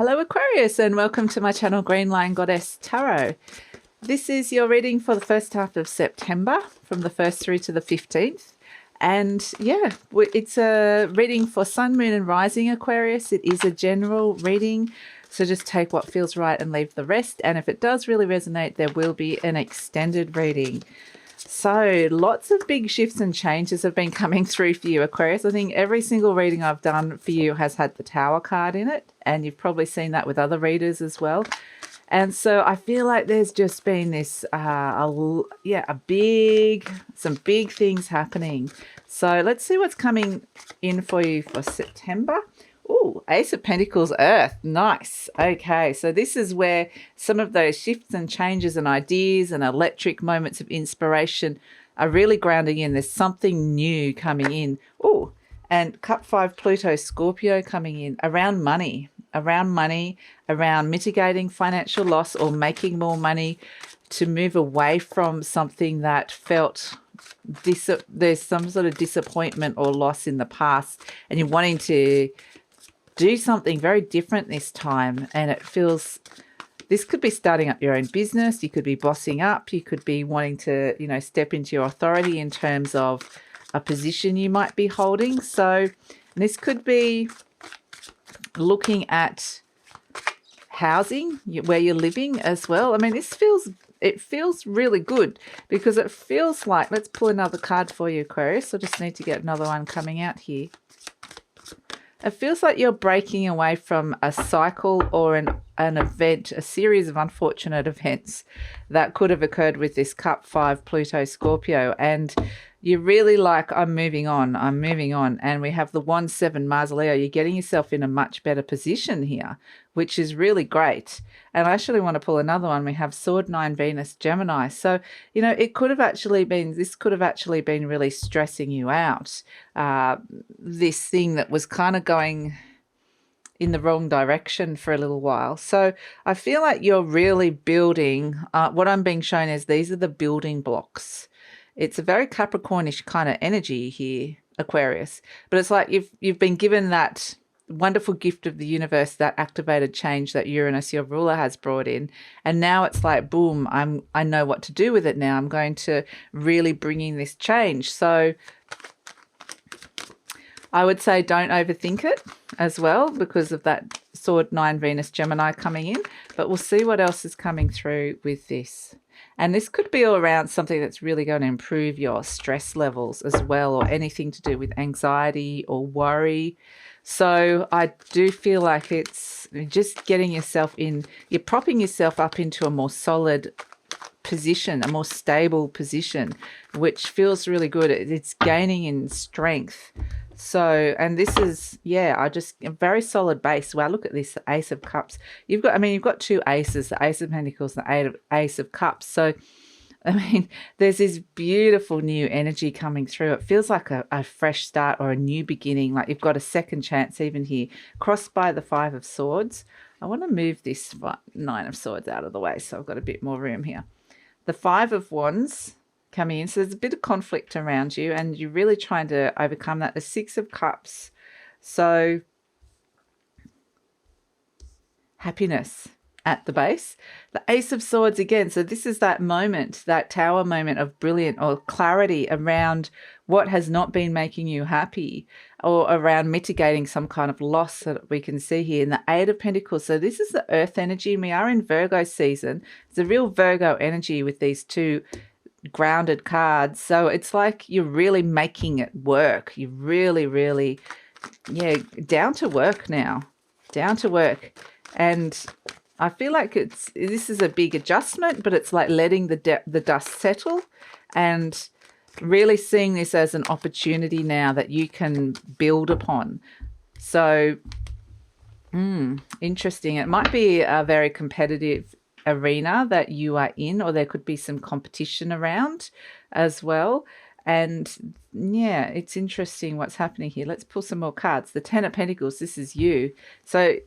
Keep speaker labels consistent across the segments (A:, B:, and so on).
A: Hello Aquarius, and welcome to my channel GreenLion Goddess Tarot. This is your reading for the first half of September from the 1st through to the 15th. And yeah, it's a reading for Sun, Moon and Rising Aquarius. It is a general reading, so just take what feels right and leave the rest. And if it does really resonate, there will be an extended reading. So lots of big shifts and changes have been coming through for you, Aquarius. I think every single reading I've done for you has had the Tower card in it, and you've probably seen that with other readers as well. And so I feel like there's just been this, some big things happening. So let's see what's coming in for you for September. Oh, Ace of Pentacles, Earth. Nice. Okay, so this is where some of those shifts and changes and ideas and electric moments of inspiration are really grounding in. There's something new coming in. Oh, and Cup 5 Pluto Scorpio coming in around money, around mitigating financial loss or making more money to move away from something that felt there's some sort of disappointment or loss in the past, and you're wanting to do something very different this time. And it feels this could be starting up your own business. You could be bossing up. You could be wanting to, step into your authority in terms of a position you might be holding. So this could be looking at housing, where you're living as well. I mean, it feels really good because it feels like, let's pull another card for you, Aquarius. I just need to get another one coming out here. It feels like you're breaking away from a cycle or an event, a series of unfortunate events that could have occurred with this Cup 5 Pluto Scorpio. And you're really like, I'm moving on. And we have the 1-7 Mars Leo. You're getting yourself in a much better position here, which is really great. And I actually want to pull another one. We have Sword 9 Venus Gemini. So, this could have actually been really stressing you out. This thing that was kind of going in the wrong direction for a little while. So I feel like you're really building, what I'm being shown is these are the building blocks. It's a very Capricornish kind of energy here, Aquarius. But it's like you've been given that wonderful gift of the universe, that activated change that Uranus, your ruler, has brought in. And now it's like, boom, I know what to do with it now. I'm going to really bring in this change. So I would say don't overthink it as well because of that Sword 9 Venus Gemini coming in. But we'll see what else is coming through with this. And this could be all around something that's really going to improve your stress levels as well, or anything to do with anxiety or worry. So I do feel like it's just getting yourself in, you're propping yourself up into a more solid position, a more stable position, which feels really good. It's gaining in strength. So, and this is, a very solid base. Wow, look at this Ace of Cups. You've got two aces, the Ace of Pentacles and the Ace of Cups. So, there's this beautiful new energy coming through. It feels like a fresh start or a new beginning, like you've got a second chance even here. Crossed by the 5 of Swords. I want to move this 9 of Swords out of the way so I've got a bit more room here. The 5 of Wands coming in. So there's a bit of conflict around you and you're really trying to overcome that. The 6 of Cups. So happiness at the base. The Ace of Swords again. So this is that moment, that Tower moment of brilliant or clarity around what has not been making you happy, or around mitigating some kind of loss that we can see here in the 8 of Pentacles. So this is the earth energy, and we are in Virgo season. It's a real Virgo energy with these two grounded cards. So it's like you're really making it work. You're really, down to work now. Down to work. And I feel like this is a big adjustment, but it's like letting the dust settle and really seeing this as an opportunity now that you can build upon. So, interesting. It might be a very competitive arena that you are in, or there could be some competition around as well. And yeah, it's interesting what's happening here. Let's pull some more cards. The 10 of Pentacles, this is you. So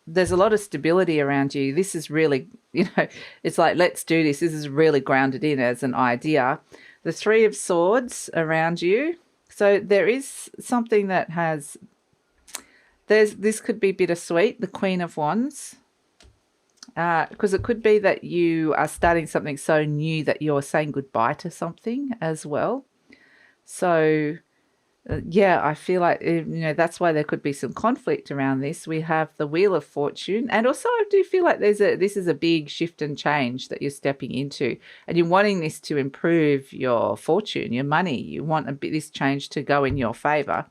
A: there's a lot of stability around you. This is really, it's like, let's do this. This is really grounded in as an idea. The 3 of Swords around you. So there is something that this could be bittersweet, the Queen of Wands. Because it could be that you are starting something so new that you're saying goodbye to something as well. So yeah, I feel like, that's why there could be some conflict around this. We have the Wheel of Fortune, and also I do feel like this is a big shift and change that you're stepping into, and you're wanting this to improve your fortune, your money. You want this change to go in your favor.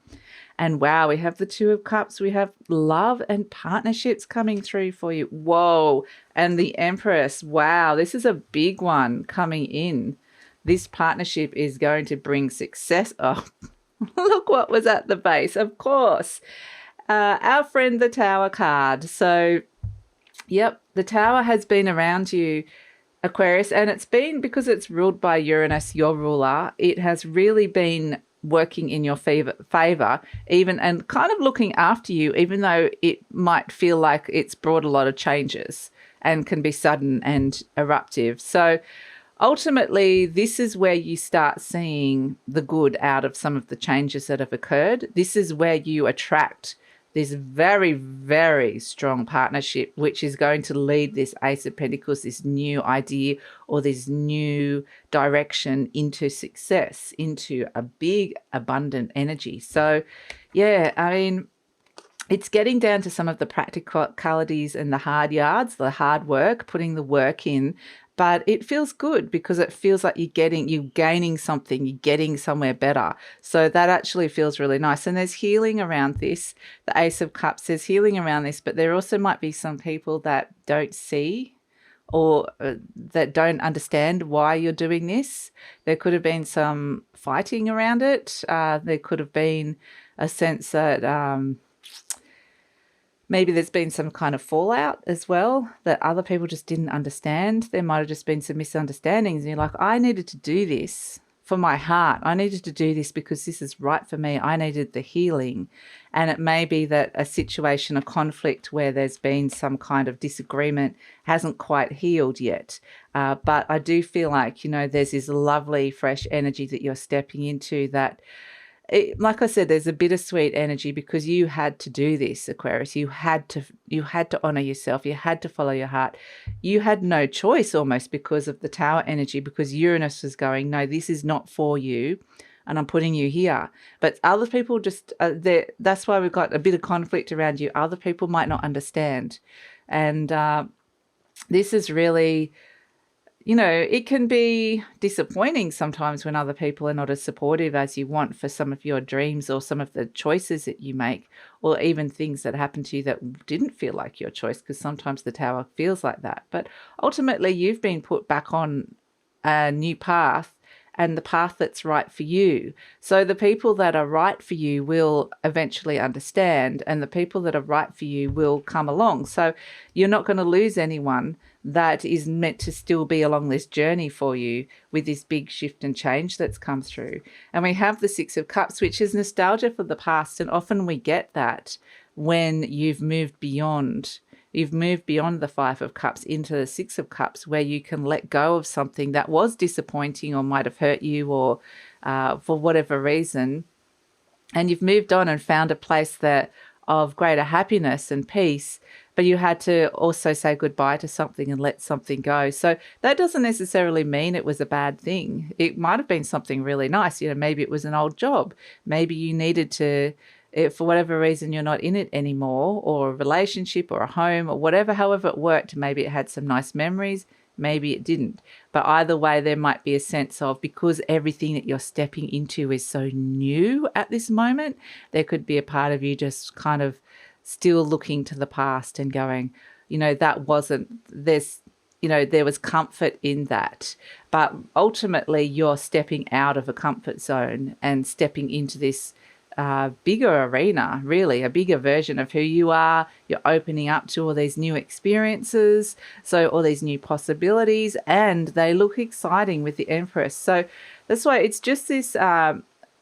A: And wow, we have the Two of Cups. We have love and partnerships coming through for you. Whoa. And the Empress. Wow, this is a big one coming in. This partnership is going to bring success. Oh, look what was at the base. Of course. Our friend, the Tower card. So, yep, the Tower has been around you, Aquarius, and it's been, because it's ruled by Uranus, your ruler, it has really been working in your favor, even, and kind of looking after you, even though it might feel like it's brought a lot of changes and can be sudden and eruptive. So ultimately, this is where you start seeing the good out of some of the changes that have occurred. This is where you attract this very, very strong partnership, which is going to lead this Ace of Pentacles, this new idea or this new direction into success, into a big, abundant energy. So, yeah, I mean, it's getting down to some of the practicalities and the hard yards, the hard work, putting the work in. But it feels good because it feels like you're gaining something, you're getting somewhere better. So that actually feels really nice. And there's healing around this. The Ace of Cups, there's healing around this, but there also might be some people that don't see or that don't understand why you're doing this. There could have been some fighting around it. There could have been a sense that maybe there's been some kind of fallout as well that other people just didn't understand. There might have just been some misunderstandings. And you're like, I needed to do this for my heart. I needed to do this because this is right for me. I needed the healing. And it may be that a situation, a conflict where there's been some kind of disagreement hasn't quite healed yet. But I do feel like, there's this lovely, fresh energy that you're stepping into that, like I said, there's a bittersweet energy because you had to do this, Aquarius. You had to honor yourself. You had to follow your heart. You had no choice almost because of the Tower energy, because Uranus was going, no, this is not for you, and I'm putting you here. But other people just, that's why we've got a bit of conflict around you. Other people might not understand. And this is really, it can be disappointing sometimes when other people are not as supportive as you want for some of your dreams or some of the choices that you make, or even things that happen to you that didn't feel like your choice, because sometimes the Tower feels like that. But ultimately, you've been put back on a new path, and the path that's right for you. So the people that are right for you will eventually understand, and the people that are right for you will come along. So you're not going to lose anyone that is meant to still be along this journey for you with this big shift and change that's come through. And we have the Six of Cups, which is nostalgia for the past. And often we get that when you've moved beyond the Five of Cups into the Six of Cups, where you can let go of something that was disappointing or might have hurt you, or for whatever reason. And you've moved on and found a place of greater happiness and peace, but you had to also say goodbye to something and let something go. So that doesn't necessarily mean it was a bad thing. It might have been something really nice. Maybe it was an old job. Maybe you needed to, for whatever reason, you're not in it anymore, or a relationship or a home or whatever, however it worked. Maybe it had some nice memories. Maybe it didn't. But either way, there might be a sense of, because everything that you're stepping into is so new at this moment, there could be a part of you just kind of still looking to the past and going, that wasn't this, there was comfort in that. But ultimately, you're stepping out of a comfort zone and stepping into this bigger arena, really, a bigger version of who you are. You're opening up to all these new experiences, so all these new possibilities, and they look exciting with the Empress. So that's why it's just this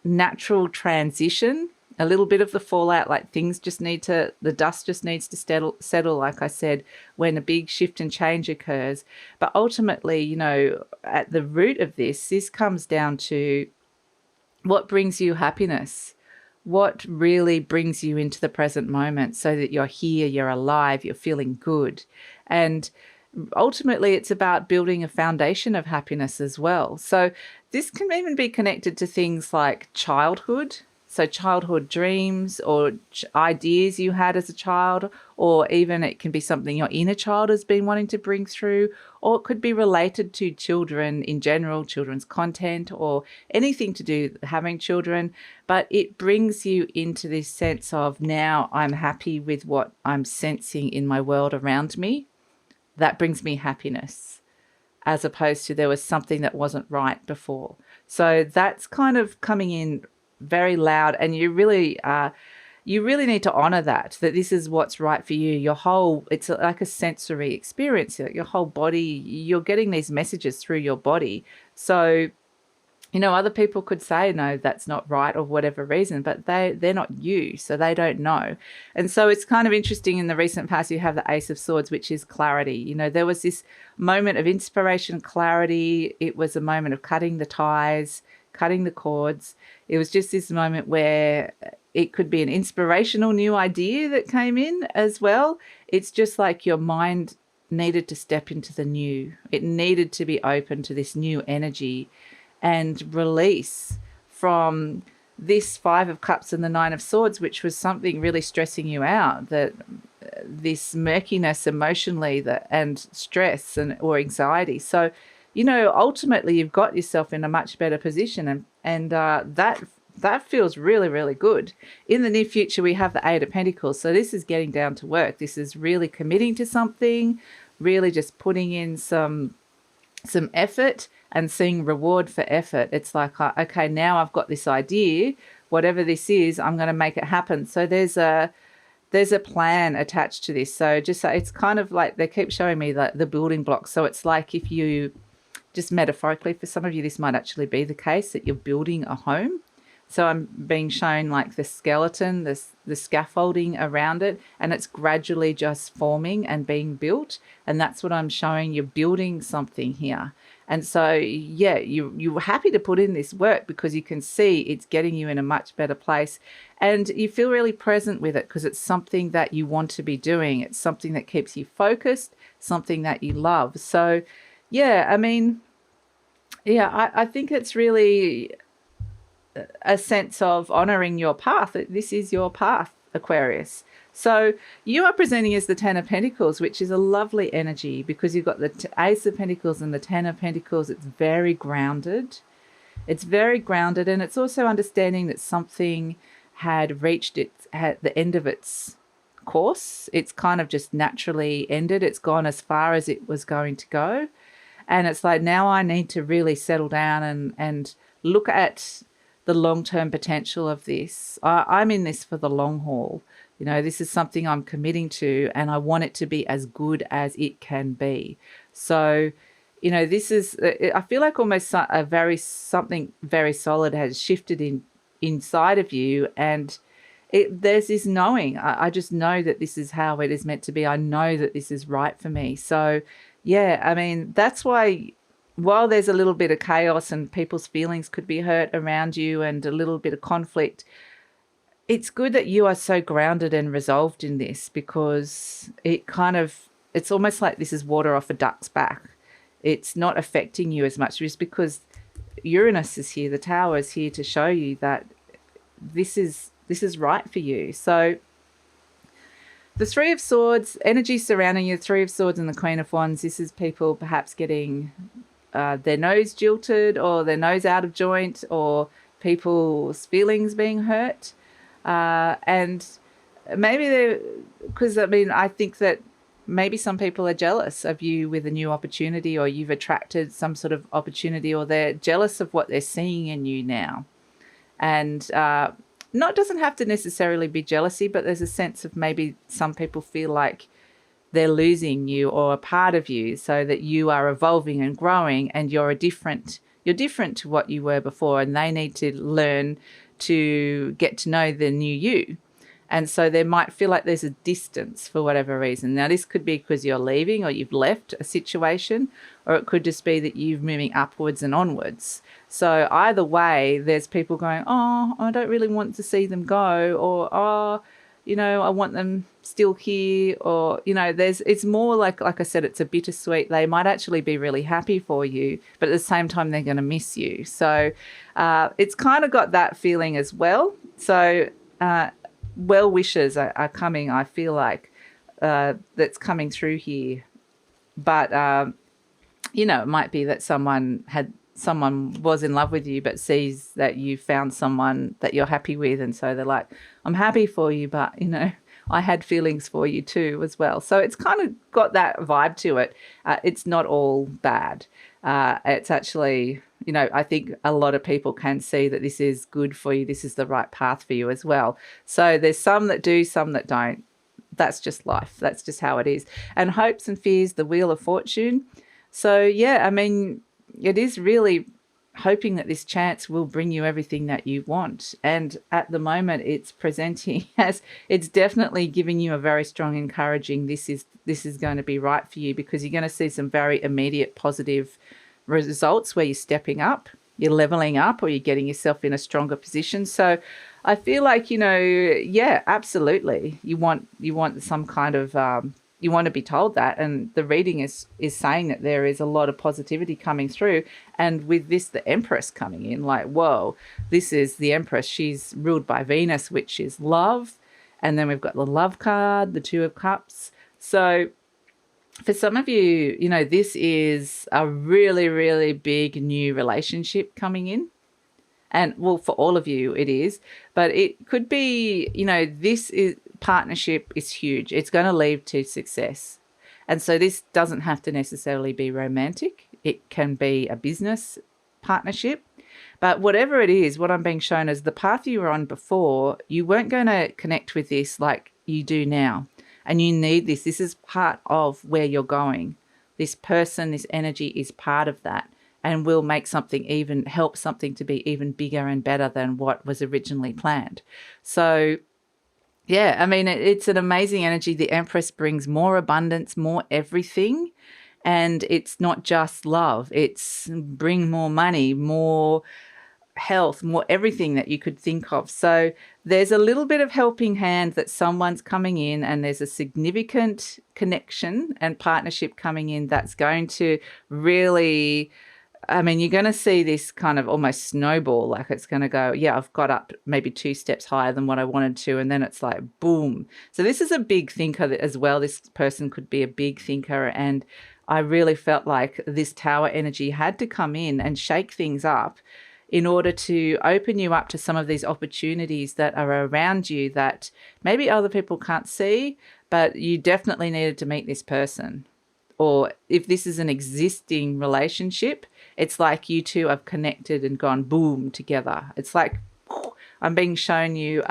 A: natural transition, a little bit of the fallout, like the dust just needs to settle, like I said, when a big shift and change occurs. But ultimately, at the root of this comes down to what brings you happiness. what really brings you into the present moment so that you're here, you're alive, you're feeling good. And ultimately, it's about building a foundation of happiness as well. So this can even be connected to things like childhood. So childhood dreams or ideas you had as a child, or even it can be something your inner child has been wanting to bring through, or it could be related to children in general, children's content, or anything to do with having children. But it brings you into this sense of, now I'm happy with what I'm sensing in my world around me. That brings me happiness, as opposed to there was something that wasn't right before. So that's kind of coming in very loud, and you really need to honor that this is what's right for you. Your whole, it's like a sensory experience. Your whole body, you're getting these messages through your body. So, you know, other people could say, no, that's not right, or whatever reason, but they're not you, so they don't know. And so it's kind of interesting, in the recent past, you have the Ace of Swords, which is clarity. You know, there was this moment of inspiration, clarity. It was a moment of cutting the ties, cutting the cords. It was just this moment where it could be an inspirational new idea that came in as well. It's just like your mind needed to step into the new. It needed to be open to this new energy and release from this Five of Cups and the Nine of Swords, which was something really stressing you out, that this murkiness emotionally, and stress or anxiety. So, you know, ultimately you've got yourself in a much better position, and that feels really, really good. In the near future, we have the Eight of Pentacles. So this is getting down to work. This is really committing to something, really just putting in some effort and seeing reward for effort. It's like, okay, now I've got this idea, whatever this is, I'm going to make it happen. So there's a plan attached to this. So just, it's kind of like, they keep showing me the building blocks. So it's like, if you, just metaphorically, for some of you, this might actually be the case, that you're building a home. So I'm being shown like the skeleton, the scaffolding around it, and it's gradually just forming and being built. And that's what I'm showing. You're building something here. And so, yeah, you're happy to put in this work because you can see it's getting you in a much better place. And you feel really present with it because it's something that you want to be doing. It's something that keeps you focused, something that you love. So, yeah, I mean, yeah, I think it's really a sense of honoring your path. This is your path, Aquarius. So you are presenting as the Ten of Pentacles, which is a lovely energy because you've got the Ace of Pentacles and the Ten of Pentacles. It's very grounded. It's very grounded, and it's also understanding that something had reached at the end of its course. It's kind of just naturally ended. It's gone as far as it was going to go. And it's like, now I need to really settle down and look at the long-term potential of this. I'm in this for the long haul. You know, this is something I'm committing to, and I want it to be as good as it can be. So, you know, this is, I feel like almost something very solid has shifted inside of you, and there's this knowing. I just know that this is how it is meant to be. I know that this is right for me. So, yeah, I mean, that's why, while there's a little bit of chaos and people's feelings could be hurt around you and a little bit of conflict, it's good that you are so grounded and resolved in this, because it's almost like this is water off a duck's back. It's not affecting you as much, just because Uranus is here. The Tower is here to show you that this is right for you. So the Three of Swords, energy surrounding you, the Three of Swords and the Queen of Wands, this is people perhaps getting their nose jilted or their nose out of joint, or people's feelings being hurt. And maybe because I mean, I think that maybe some people are jealous of you with a new opportunity, or you've attracted some sort of opportunity, or they're jealous of what they're seeing in you now. And doesn't have to necessarily be jealousy, but there's a sense of maybe some people feel like they're losing you or a part of you, so that you are evolving and growing, and you're different to what you were before, and they need to learn to get to know the new you. And so there might feel like there's a distance for whatever reason. Now, this could be because you're leaving or you've left a situation, or it could just be that you're moving upwards and onwards. So either way, there's people going, oh, I don't really want to see them go, or, oh, you know, I want them still here, or, you know, it's more like I said, it's a bittersweet. They might actually be really happy for you, but at the same time, they're going to miss you. So it's kind of got that feeling as well. So well wishes are coming, I feel like, that's coming through here. But, you know, it might be that someone was in love with you but sees that you found someone that you're happy with, and so they're like, I'm happy for you, but, you know, I had feelings for you too as well. So it's kind of got that vibe to it. It's not all bad. It's actually, you know, I think a lot of people can see that this is good for you. This is the right path for you as well. So there's some that do, some that don't. That's just life. That's just how it is. And hopes and fears, the Wheel of Fortune. So, yeah, I mean, it is really hoping that this chance will bring you everything that you want. And at the moment, it's presenting as, it's definitely giving you a very strong encouraging, this is going to be right for you, because you're going to see some very immediate positive results where you're stepping up, you're leveling up, or you're getting yourself in a stronger position. So I feel like, you know, yeah, absolutely. You want some kind of, you want to be told that, and the reading is saying that there is a lot of positivity coming through. And with this, the Empress coming in, like, whoa, this is the Empress. She's ruled by Venus, which is love. And then we've got the Love card, the Two of Cups. So for some of you, you know, this is a really, really big new relationship coming in. And, well, for all of you, it is. But it could be, you know, partnership is huge. It's going to lead to success. And so this doesn't have to necessarily be romantic. It can be a business partnership. But whatever it is, what I'm being shown is the path you were on before, you weren't going to connect with this like you do now. And you need this. This is part of where you're going. This person, this energy is part of that, and will make something help something to be even bigger and better than what was originally planned. So, yeah, I mean, it's an amazing energy. The Empress brings more abundance, more everything. And it's not just love. It's bring more money, more health, more everything that you could think of. So there's a little bit of helping hand that someone's coming in, and there's a significant connection and partnership coming in that's going to really, I mean, you're going to see this kind of almost snowball, like it's going to go, yeah, I've got up maybe 2 steps higher than what I wanted to. And then it's like, boom. So this is a big thinker as well. This person could be a big thinker. And I really felt like this Tower energy had to come in and shake things up in order to open you up to some of these opportunities that are around you that maybe other people can't see, but you definitely needed to meet this person. Or if this is an existing relationship, it's like you two have connected and gone boom together. It's like I'm being shown you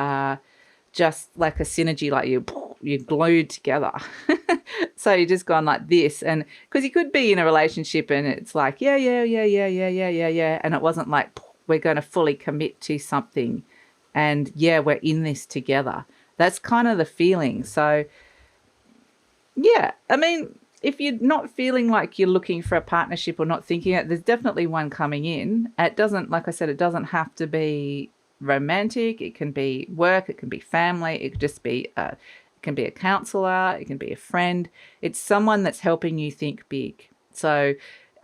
A: just like a synergy, like you're glued together. So you're just gone like this. And because you could be in a relationship and it's like, yeah. And it wasn't like we're going to fully commit to something. And yeah, we're in this together. That's kind of the feeling. So yeah, I mean, if you're not feeling like you're looking for a partnership or not thinking it, there's definitely one coming in. It doesn't, like I said, it doesn't have to be romantic. It can be work. It can be family. It could just be, it can be a counselor. It can be a friend. It's someone that's helping you think big. So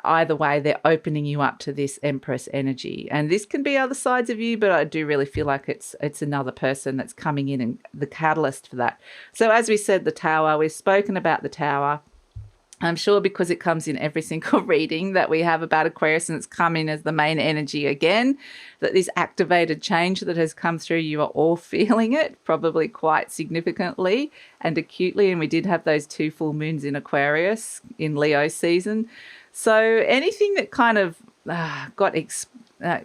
A: either way, they're opening you up to this Empress energy. And this can be other sides of you, but I do really feel like it's another person that's coming in and the catalyst for that. So as we said, the Tower, we've spoken about the Tower. I'm sure because it comes in every single reading that we have about Aquarius, and it's come in as the main energy again, that this activated change that has come through, you are all feeling it probably quite significantly and acutely. And we did have those 2 full moons in Aquarius in Leo season. So anything that kind of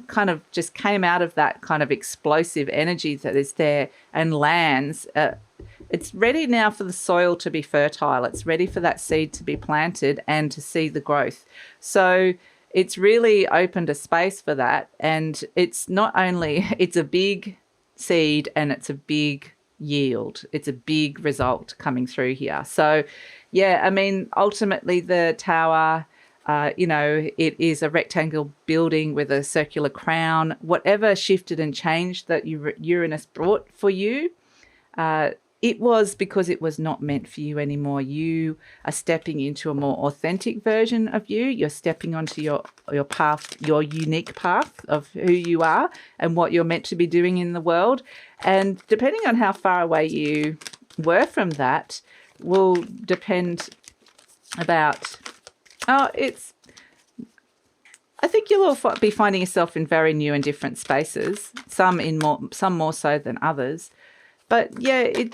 A: kind of just came out of that kind of explosive energy that is there and lands, it's ready now for the soil to be fertile. It's ready for that seed to be planted and to see the growth. So it's really opened a space for that. And it's not only, it's a big seed and it's a big yield. It's a big result coming through here. So, yeah, I mean, ultimately the tower, you know, it is a rectangle building with a circular crown. Whatever shifted and changed that Uranus brought for you, it was because it was not meant for you anymore. You are stepping into a more authentic version of you. You're stepping onto your path, your unique path of who you are and what you're meant to be doing in the world. And depending on how far away you were from that will depend about, I think you'll all be finding yourself in very new and different spaces, some more so than others. But yeah, it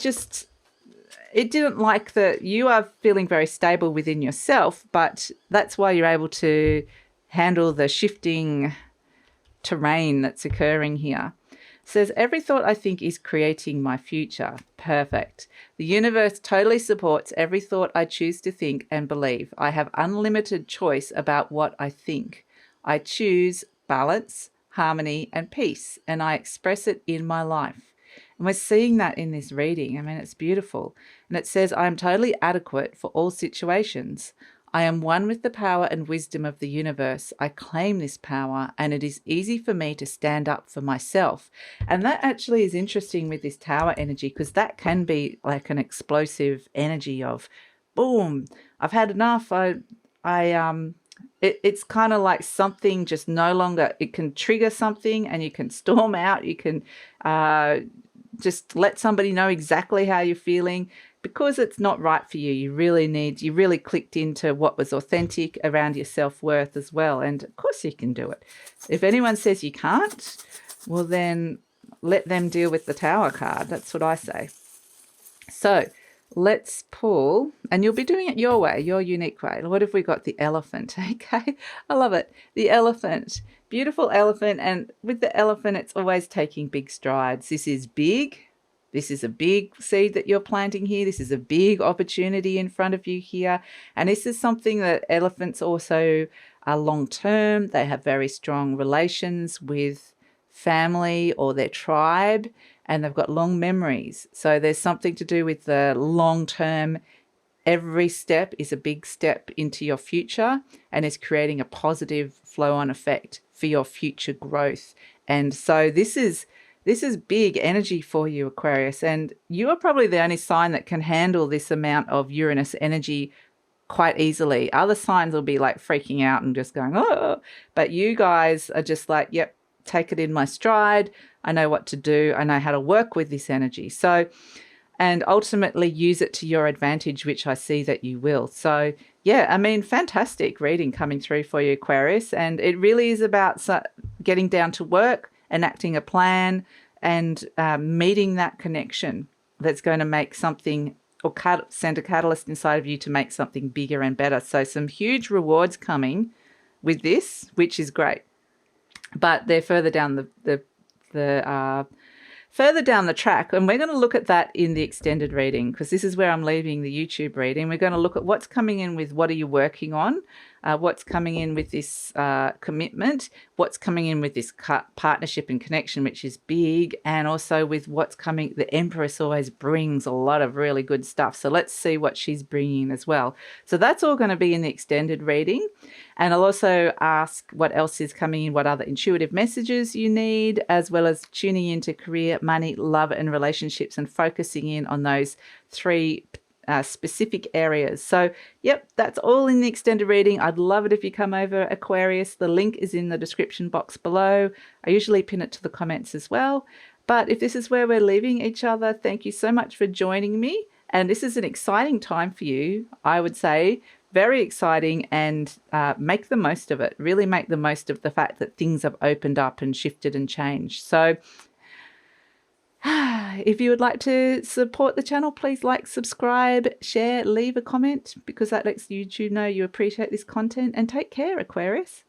A: didn't like that you are feeling very stable within yourself, but that's why you're able to handle the shifting terrain that's occurring here. It says, every thought I think is creating my future. Perfect. The universe totally supports every thought I choose to think and believe. I have unlimited choice about what I think. I choose balance, harmony, and peace, and I express it in my life. And we're seeing that in this reading. I mean, it's beautiful. And it says, I am totally adequate for all situations. I am one with the power and wisdom of the universe. I claim this power, and it is easy for me to stand up for myself. And that actually is interesting with this tower energy, because that can be like an explosive energy of, boom, I've had enough. It's kind of like something just no longer, it can trigger something and you can storm out. You can just let somebody know exactly how you're feeling because it's not right for you. You really clicked into what was authentic around your self-worth as well. And of course you can do it. If anyone says you can't, well then let them deal with the Tower card. That's what I say. So let's pull, and you'll be doing it your way, your unique way. What have we got? The Elephant. Okay, I love it. The Elephant. Beautiful elephant. And with the elephant, it's always taking big strides. This is big. This is a big seed that you're planting here. This is a big opportunity in front of you here. And this is something that elephants also are long-term. They have very strong relations with family or their tribe, and they've got long memories. So there's something to do with the long-term. Every step is a big step into your future and is creating a positive flow-on effect for your future growth. And so this is big energy for you, Aquarius, and you are probably the only sign that can handle this amount of Uranus energy quite easily. Other signs will be like freaking out and just going, oh, but you guys are just like, yep, take it in my stride. I know what to do. I know how to work with this energy. So, and ultimately use it to your advantage, which I see that you will. So yeah, I mean, fantastic reading coming through for you, Aquarius. And it really is about getting down to work, enacting a plan, and meeting that connection that's going to make something or send a catalyst inside of you to make something bigger and better. So some huge rewards coming with this, which is great. But they're further down further down the track, and we're going to look at that in the extended reading, because this is where I'm leaving the YouTube reading. We're going to look at what's coming in with what are you working on, what's coming in with this commitment, what's coming in with this partnership and connection, which is big, and also with what's coming. The Empress always brings a lot of really good stuff, so let's see what she's bringing as well. So that's all going to be in the extended reading. And I'll also ask what else is coming in, what other intuitive messages you need, as well as tuning into career, money, love, and relationships, and focusing in on those three specific areas. So, yep, that's all in the extended reading. I'd love it if you come over, Aquarius. The link is in the description box below. I usually pin it to the comments as well. But if this is where we're leaving each other, thank you so much for joining me. And this is an exciting time for you, I would say. Very exciting, and make the most of it. Really make the most of the fact that things have opened up and shifted and changed. So if you would like to support the channel, please like, subscribe, share, leave a comment, because that lets YouTube know you appreciate this content. And take care, Aquarius.